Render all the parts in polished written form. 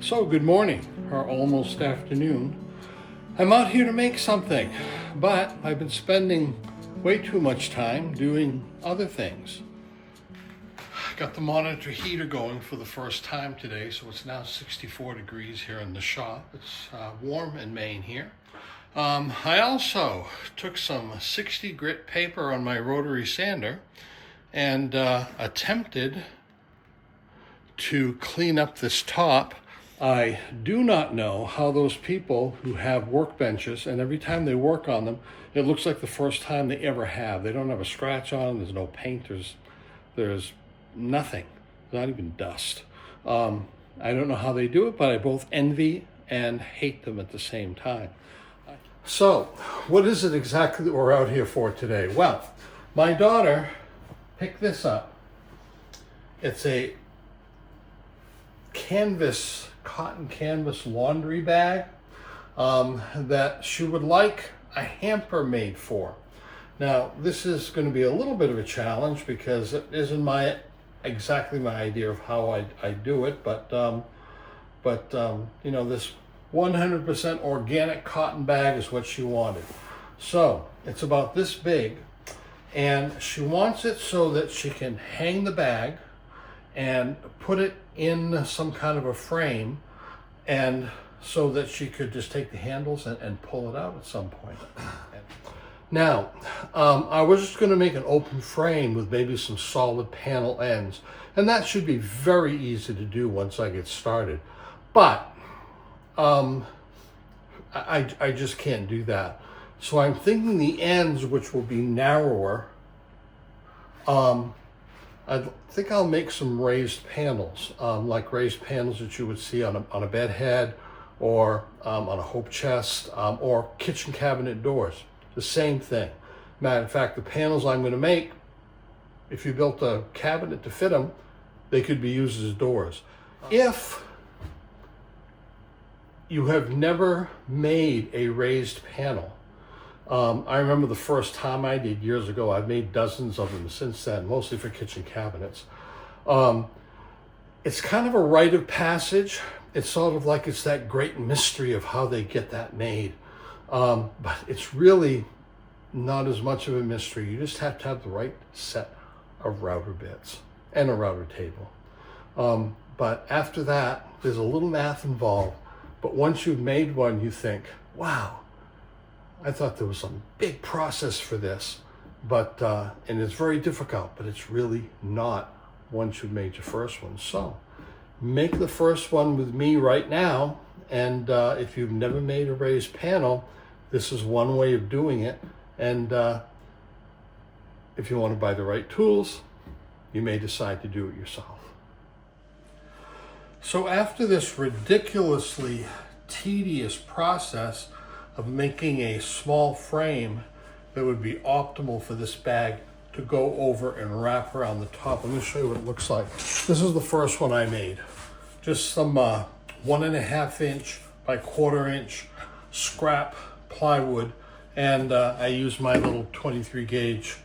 So, good morning, or almost afternoon. I'm out here to make something, but I've been spending way too much time doing other things. I got the monitor heater going for the first time today, so it's now 64 degrees here in the shop. It's warm in Maine here. I also took some 60 grit paper on my rotary sander and attempted to clean up this top. I do not know how those people who have workbenches and every time they work on them, it looks like the first time they ever have. They don't have a scratch on them, there's no paint, there's nothing, not even dust. I don't know how they do it, but I both envy and hate them at the same time. So, what is it exactly that we're out here for today? Well, my daughter picked this up. It's a cotton canvas laundry bag that she would like a hamper made for. Now, this is going to be a little bit of a challenge because it isn't exactly my idea of how I do it, but you know, this 100% organic cotton bag is what she wanted. So it's about this big, and she wants it so that she can hang the bag and put it in some kind of a frame, and so that she could just take the handles and pull it out at some point. Now, I was just going to make an open frame with maybe some solid panel ends, and that should be very easy to do once I get started. But I just can't do that. So I'm thinking the ends, which will be narrower, I think I'll make some raised panels, like raised panels that you would see on a bed head or on a hope chest or kitchen cabinet doors. The same thing. Matter of fact, the panels I'm going to make, if you built a cabinet to fit them, they could be used as doors. If you have never made a raised panel, I remember the first time I did years ago. I've made dozens of them since then, mostly for kitchen cabinets. It's kind of a rite of passage. It's sort of like it's that great mystery of how they get that made. But it's really not as much of a mystery. You just have to have the right set of router bits and a router table. But after that, there's a little math involved. But once you've made one, you think, wow, I thought there was some big process for this. But and it's very difficult, but it's really not once you've made your first one. So make the first one with me right now. And if you've never made a raised panel, this is one way of doing it. And if you want to buy the right tools, you may decide to do it yourself. So after this ridiculously tedious process of making a small frame that would be optimal for this bag to go over and wrap around the top, let me show you what it looks like. This is the first one I made. Just some 1.5 inch by 1/4 inch scrap plywood, and I used my little 23 gauge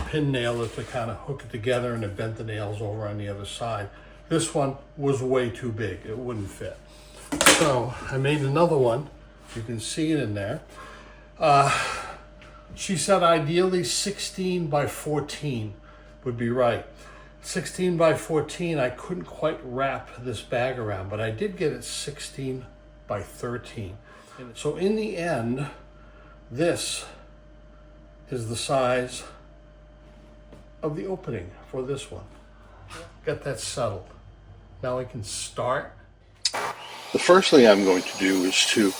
pin nailer to kind of hook it together, and it bent the nails over on the other side. This one was way too big, it wouldn't fit. So I made another one, you can see it in there. She said ideally 16 by 14 would be right. 16 by 14, I couldn't quite wrap this bag around, but I did get it 16 by 13. So in the end, this is the size of the opening for this one. Got that settled. Now I can start. The first thing I'm going to do is to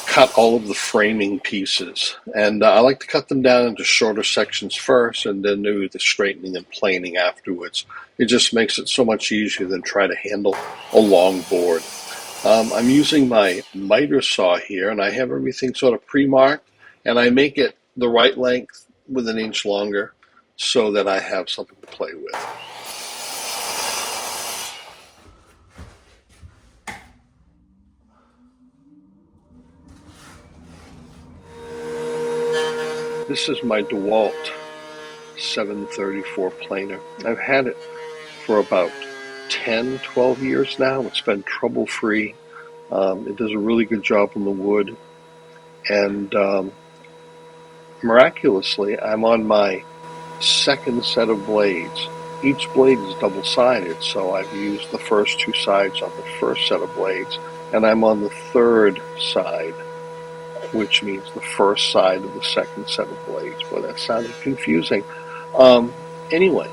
cut all of the framing pieces, and I like to cut them down into shorter sections first and then do the straightening and planing afterwards. It just makes it so much easier than try to handle a long board. I'm using my miter saw here, and I have everything sort of pre-marked, and I make it the right length with 1 inch longer so that I have something to play with. This is my DeWalt 734 planer. I've had it for about 10, 12 years now. It's been trouble-free. It does a really good job on the wood. And miraculously, I'm on my second set of blades. Each blade is double-sided, so I've used the first two sides on the first set of blades, and I'm on the third side, which means the first side of the second set of blades. Boy, that sounded confusing. Anyway,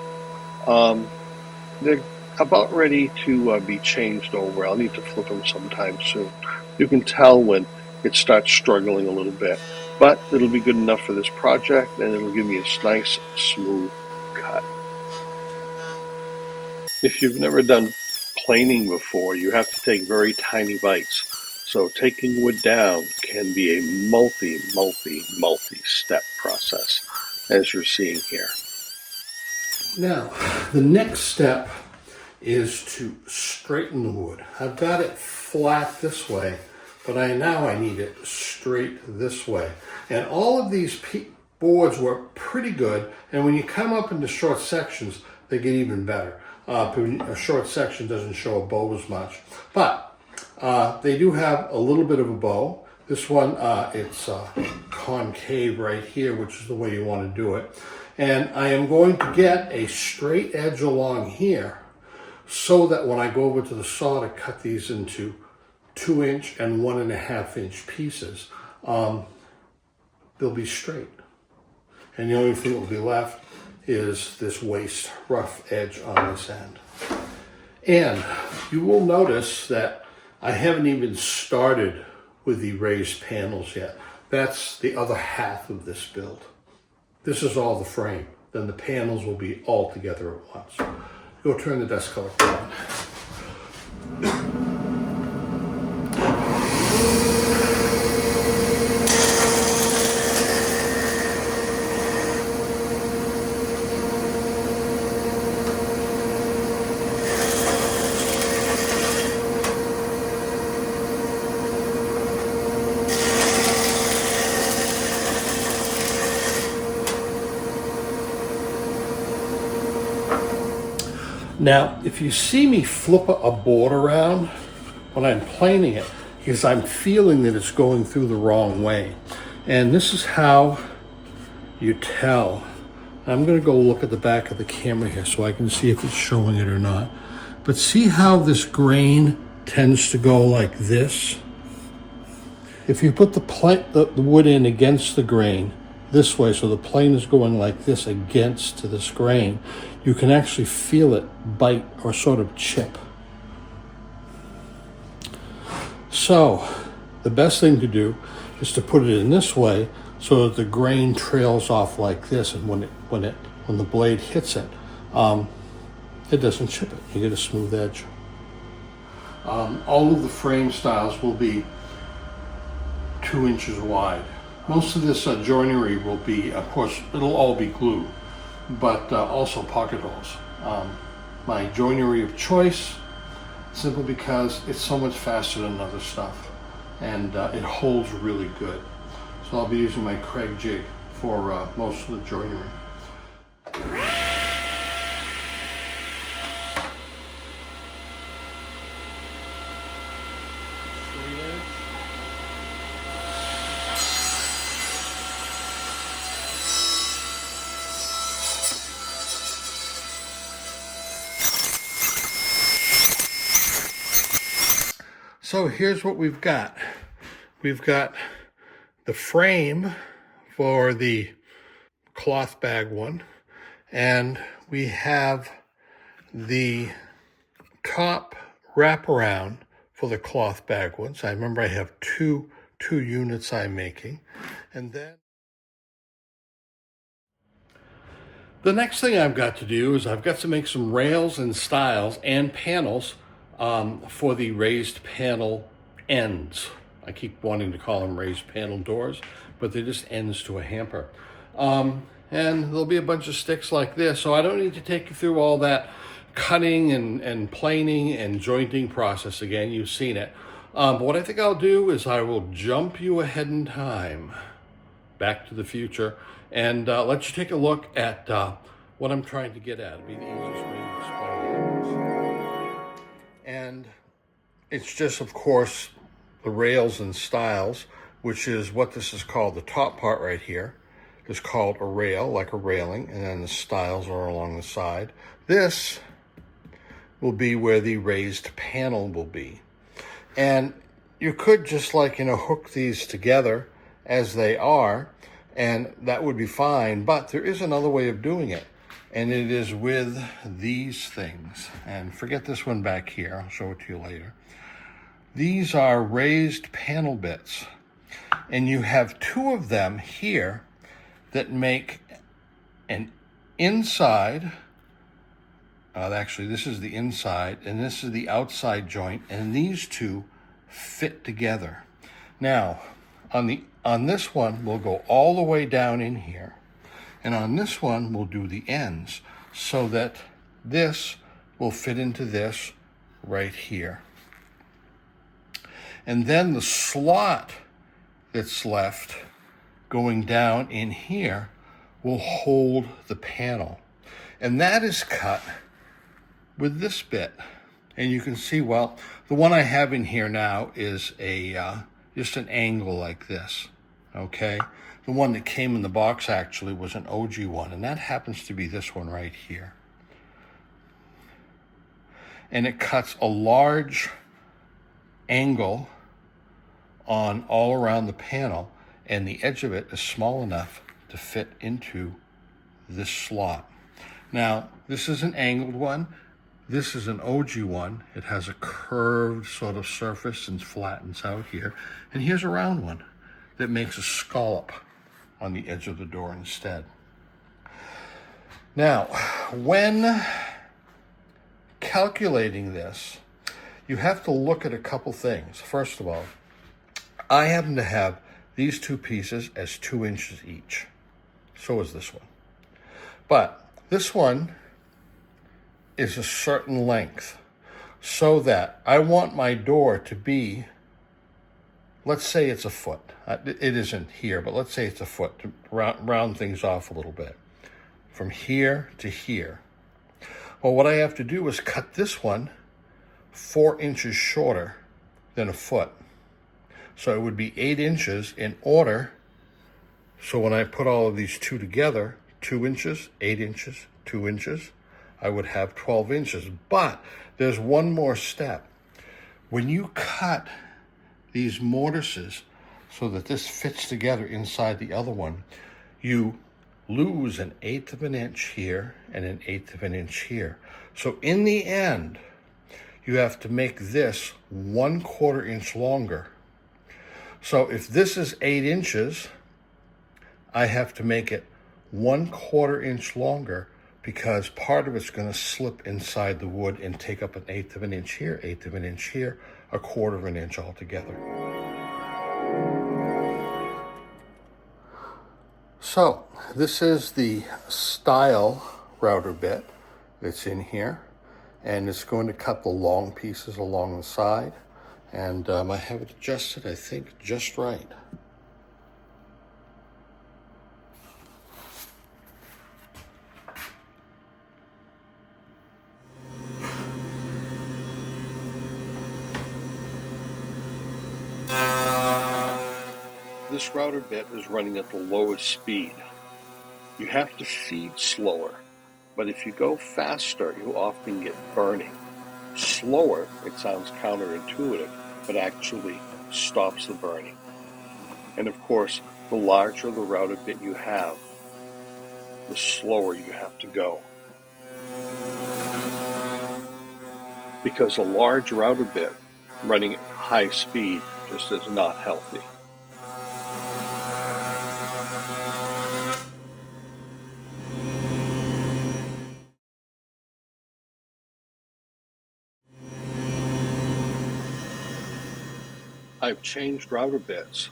they're about ready to be changed over. I'll need to flip them sometime soon. You can tell when it starts struggling a little bit, but it'll be good enough for this project, and it'll give me a nice, smooth cut. If you've never done planing before, you have to take very tiny bites. So taking wood down can be a multi-step process, as you're seeing here. Now, the next step is to straighten the wood. I've got it flat this way, but now I need it straight this way. And all of these boards were pretty good, and when you come up into short sections, they get even better. A short section doesn't show a bow as much, but they do have a little bit of a bow. This one, it's concave right here, which is the way you want to do it. And I am going to get a straight edge along here so that when I go over to the saw to cut these into 2-inch and 1.5-inch pieces, they'll be straight. And the only thing that will be left is this waste rough edge on this end. And you will notice that I haven't even started with the raised panels yet. That's the other half of this build. This is all the frame. Then the panels will be all together at once. Go turn the dust collector on. Now, if you see me flip a board around when I'm planing it, because I'm feeling that it's going through the wrong way. And this is how you tell. I'm going to go look at the back of the camera here so I can see if it's showing it or not. But see how this grain tends to go like this? If you put the wood in against the grain this way, so the plane is going like this against this grain, you can actually feel it bite or sort of chip. So the best thing to do is to put it in this way so that the grain trails off like this, and when the blade hits it, it doesn't chip it. You get a smooth edge. All of the frame stiles will be 2 inches wide. Most of this joinery will be, of course, it'll all be glue, but also pocket holes. My joinery of choice, simply because it's so much faster than other stuff, and it holds really good. So I'll be using my Craig jig for most of the joinery. So here's what we've got. We've got the frame for the cloth bag one, and we have the top wraparound for the cloth bag ones. I remember I have two units I'm making. And then the next thing I've got to do is I've got to make some rails and stiles and panels for the raised panel ends. I keep wanting to call them raised panel doors, but they're just ends to a hamper. And there'll be a bunch of sticks like this, so I don't need to take you through all that cutting and planing and jointing process again. You've seen it. But what I think I'll do is I will jump you ahead in time, back to the future, and let you take a look at what I'm trying to get at. It'll be the easiest way to explain it. It's just, of course, the rails and stiles, which is what this is called. The top part right here is called a rail, like a railing, and then the stiles are along the side. This will be where the raised panel will be. And you could just, like, hook these together as they are, and that would be fine, but there is another way of doing it, and it is with these things. And forget this one back here, I'll show it to you later. These are raised panel bits, and you have two of them here that make an inside, actually this is the inside and this is the outside joint, and these two fit together. Now, on this one, we'll go all the way down in here, and on this one, we'll do the ends so that this will fit into this right here. And then the slot that's left going down in here will hold the panel. And that is cut with this bit. And you can see, well, the one I have in here now is just an angle like this, okay? The one that came in the box actually was an OG one, and that happens to be this one right here. And it cuts a large angle on all around the panel, and the edge of it is small enough to fit into this slot. Now, this is an angled one. This is an OG one. It has a curved sort of surface and flattens out here. And here's a round one that makes a scallop on the edge of the door instead. Now, when calculating this, you have to look at a couple things. First of all, I happen to have these two pieces as 2 inches each. So is this one. But this one is a certain length, so that I want my door to be, let's say it's a foot. It isn't here, but let's say it's a foot to round things off a little bit. From here to here. Well, what I have to do is cut this one 4 inches shorter than a foot. So it would be 8 inches in order. So when I put all of these two together, 2 inches, 8 inches, 2 inches, I would have 12 inches. But there's one more step. When you cut these mortises so that this fits together inside the other one, you lose 1/8 of an inch here and 1/8 of an inch here. So in the end, you have to make this 1/4 inch longer. So if this is 8 inches, I have to make it 1/4 inch longer, because part of it's going to slip inside the wood and take up 1/8 of an inch here, 1/8 of an inch here, 1/4 of an inch altogether. So this is the stile router bit that's in here, and it's going to cut the long pieces along the side, and I have it adjusted, I think, just right. This router bit is running at the lowest speed. You have to feed slower, but if you go faster, you often get burning. Slower, it sounds counterintuitive, but actually stops the burning. And of course, the larger the router bit you have, the slower you have to go. Because a large router bit running at high speed just is not healthy. I've changed router bits,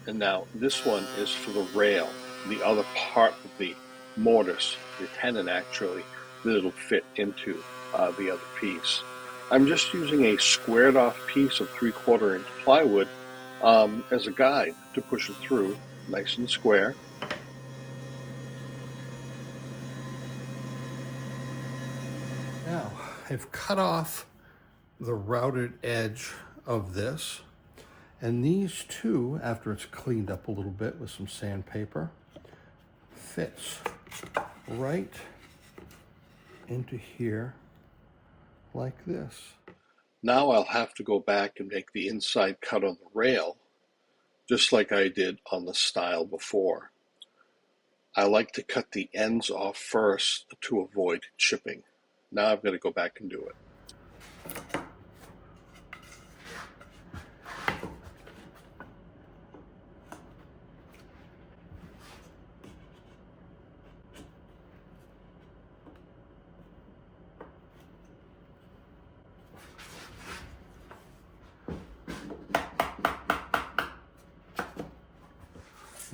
and now this one is for the rail, the other part of the mortise, the tenon actually, that it'll fit into the other piece. I'm just using a squared off piece of 3/4 inch plywood as a guide to push it through nice and square. Now, I've cut off the routed edge of this. And these two, after it's cleaned up a little bit with some sandpaper, fits right into here like this. Now I'll have to go back and make the inside cut on the rail, just like I did on the stile before. I like to cut the ends off first to avoid chipping. Now I've got to go back and do it.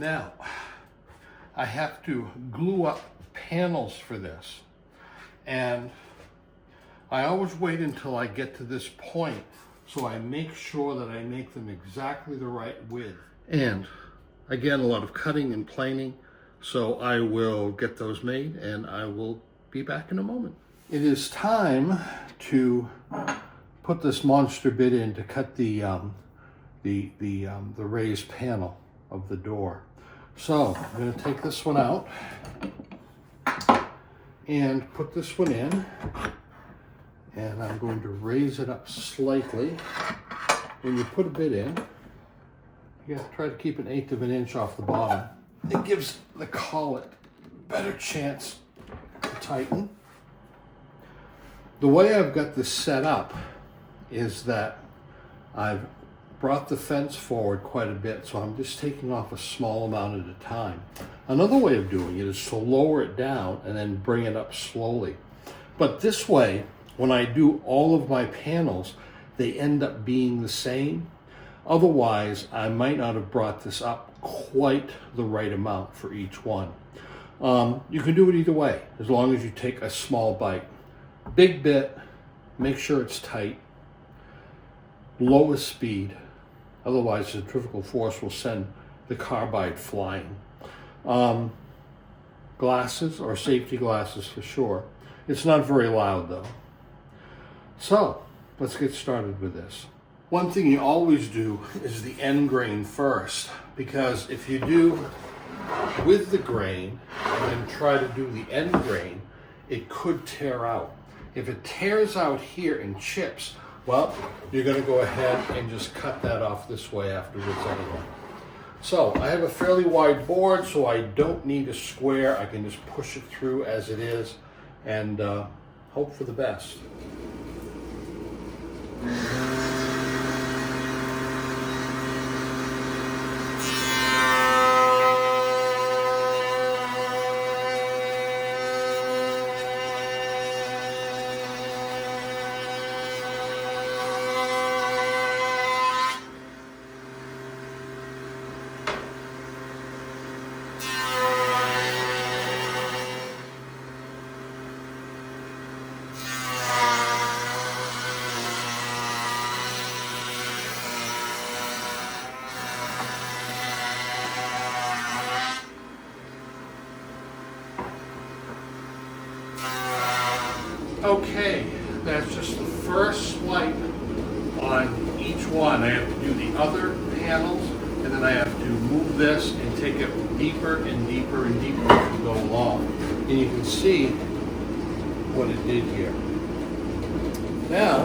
Now, I have to glue up panels for this, and I always wait until I get to this point so I make sure that I make them exactly the right width. And again, a lot of cutting and planing, so I will get those made and I will be back in a moment. It is time to put this monster bit in to cut the raised panel of the door. So I'm going to take this one out and put this one in, and I'm going to raise it up slightly. When you put a bit in, you have to try to keep 1/8 of an inch off the bottom. It gives the collet a better chance to tighten. The way I've got this set up is that I've brought the fence forward quite a bit, so I'm just taking off a small amount at a time. Another way of doing it is to lower it down and then bring it up slowly. But this way, when I do all of my panels, they end up being the same. Otherwise, I might not have brought this up quite the right amount for each one. You can do it either way, as long as you take a small bite. Big bit, make sure it's tight, lowest speed. Otherwise, the centrifugal force will send the carbide flying. Glasses, or safety glasses for sure. It's not very loud though. So, let's get started with this. One thing you always do is the end grain first, because if you do with the grain and then try to do the end grain, it could tear out. If it tears out here and chips, well, you're going to go ahead and just cut that off this way afterwards anyway. So I have a fairly wide board, so I don't need a square. I can just push it through as it is and hope for the best. Okay, that's just the first swipe on each one. I have to do the other panels, and then I have to move this and take it deeper and deeper and deeper as we go along. And you can see what it did here. Now,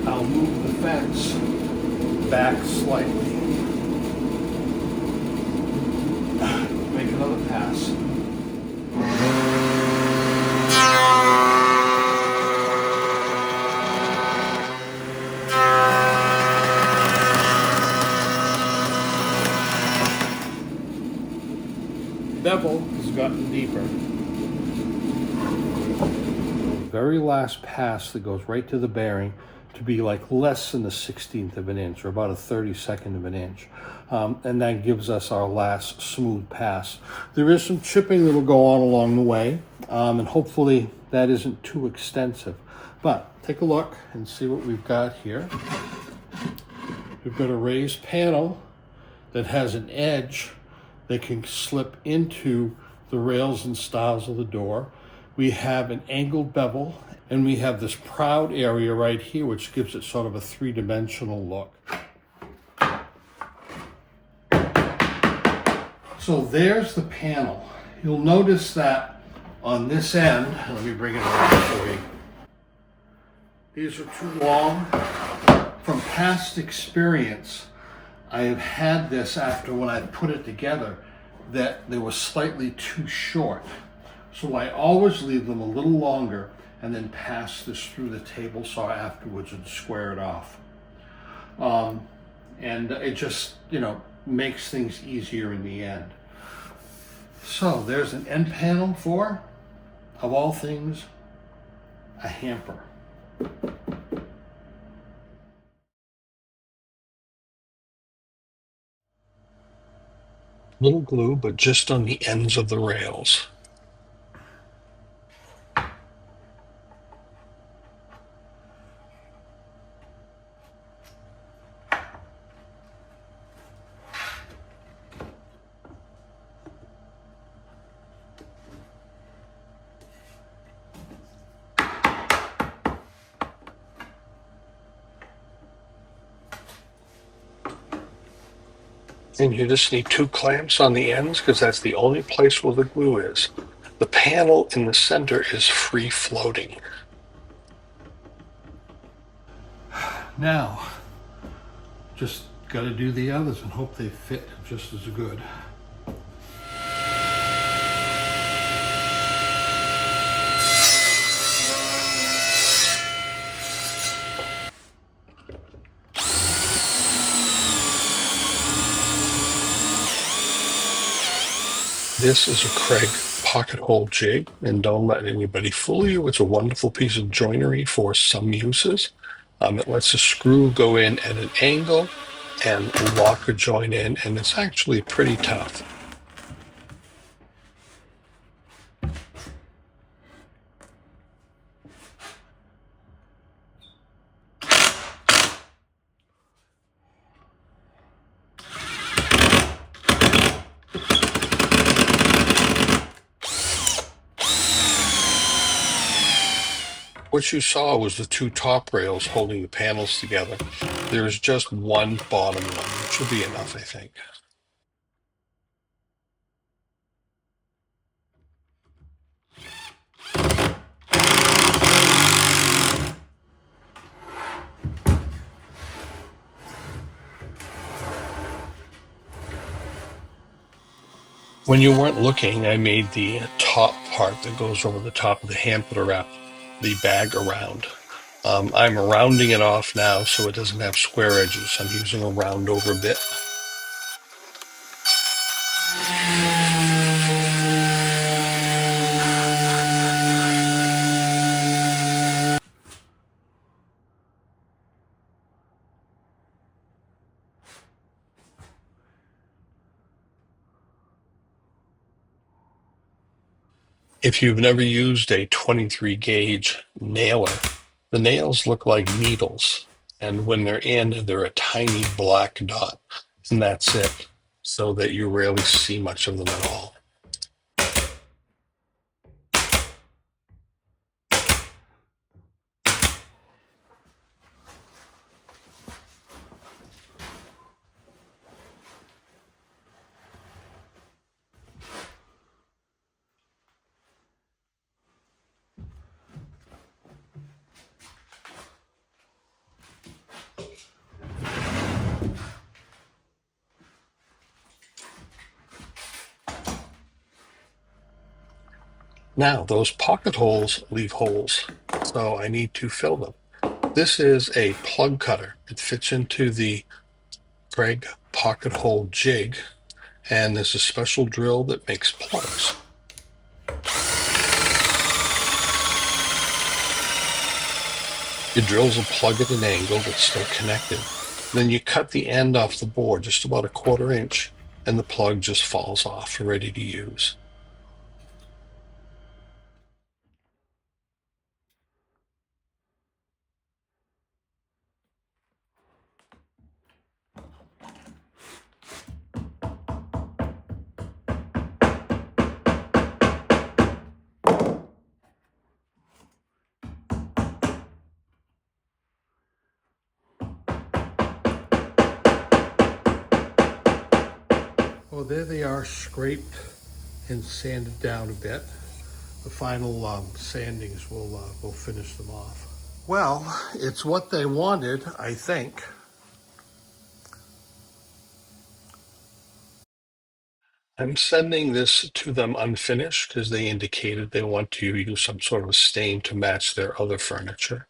I'll move the fence back slightly. Make another pass. Bevel has gotten deeper. Very last pass that goes right to the bearing to be like less than a 1/16 of an inch, or about a 32nd of an inch. And that gives us our last smooth pass. There is some chipping that will go on along the way, and hopefully that isn't too extensive. But take a look and see what we've got here. We've got a raised panel that has an edge that can slip into the rails and stiles of the door. We have an angled bevel And we have this proud area right here, which gives it sort of a three-dimensional look. So there's the panel. You'll notice that on this end, let me bring it around for you. These are too long. From past experience, I have had this after when I put it together, that they were slightly too short. So I always leave them a little longer and then pass this through the table saw afterwards and square it off. And it just, makes things easier in the end. So there's an end panel for, of all things, a hamper. Little glue, but just on the ends of the rails. And you just need 2 clamps on the ends because that's the only place where the glue is. The panel in the center is free floating. Now, just got to do the others and hope they fit just as good. This is a Craig pocket hole jig, and don't let anybody fool you. It's a wonderful piece of joinery for some uses. It lets a screw go in at an angle and lock a joint in, and it's actually pretty tough. What you saw was the 2 top rails holding the panels together. There's just one bottom one, which will be enough, I think. When you weren't looking, I made the top part that goes over the top of the hamper to wrap the bag around. I'm rounding it off now so it doesn't have square edges. I'm using a round over bit. If you've never used a 23 gauge nailer, the nails look like needles. And when they're in, they're a tiny black dot. And that's it. So that you rarely see much of them at all. Now, those pocket holes leave holes, so I need to fill them. This is a plug cutter. It fits into the Craig pocket hole jig, and there's a special drill that makes plugs. Your drills will plug at an angle that's still connected. Then you cut the end off the board just about a 1/4 inch, and the plug just falls off, ready to use. Oh, there they are, scraped and sanded down a bit. The final sandings will finish them off. Well, it's what they wanted, I think. I'm sending this to them unfinished because they indicated they want to use some sort of stain to match their other furniture.